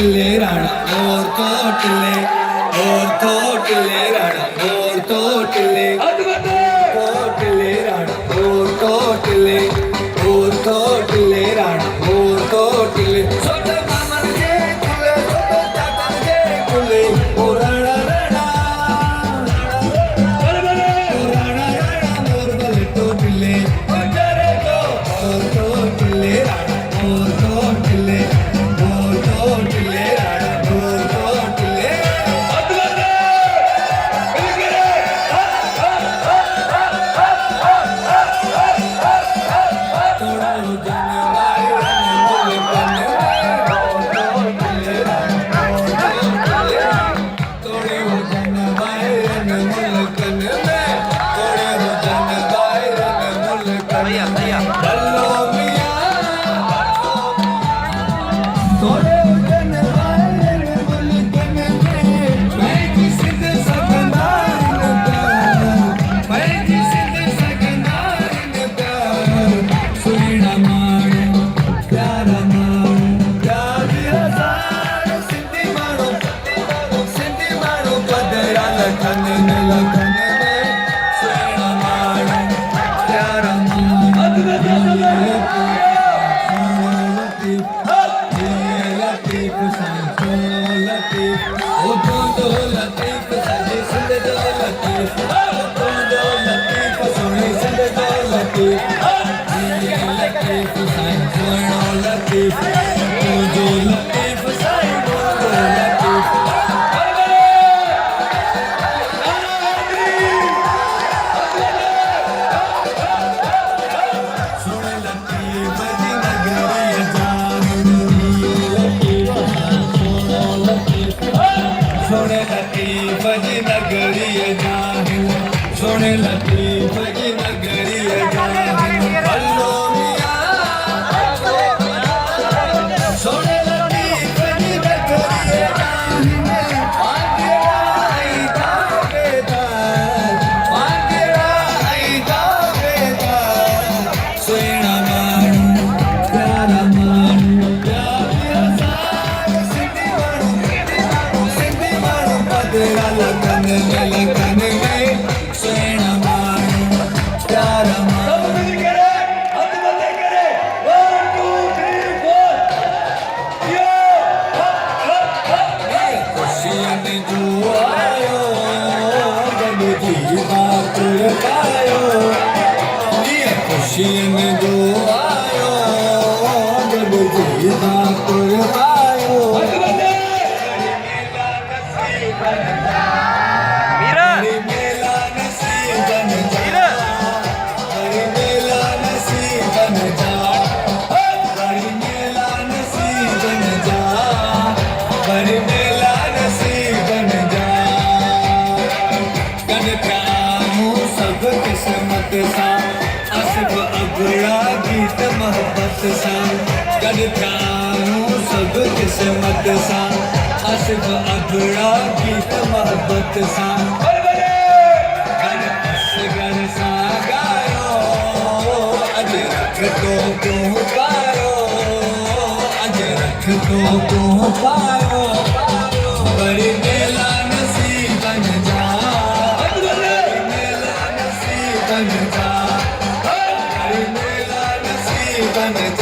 थोटले राणा और थोटले राणा और थोटले राणा और थोटले राणा और थोटले छोटे मामन के कुले छोटे चाचन के कुले ओ राणा राणा मोर बले थोटले ओ जरे तो और थोटले राणा और थोटले राणा और थोटले सोने लतीफ की नगरी सोने लतीफ की खुशियन जो आयो जब जीना तुर आयो मेला नसीबन जा मेला नसीबन जा मेला नसीबन जा मेला नसीबन जा कनकाऊं सब किस्मत सा असब अगड़ा गीत मोहब्बत सा गढ़काऊं सब किस्मत सा असब अगड़ा गीत मोहब्बत सा घर सा गायो अज रख तो पायो अज रख तो पायो बड़ी मेला नसीबन जा मेला नसीबन जा बन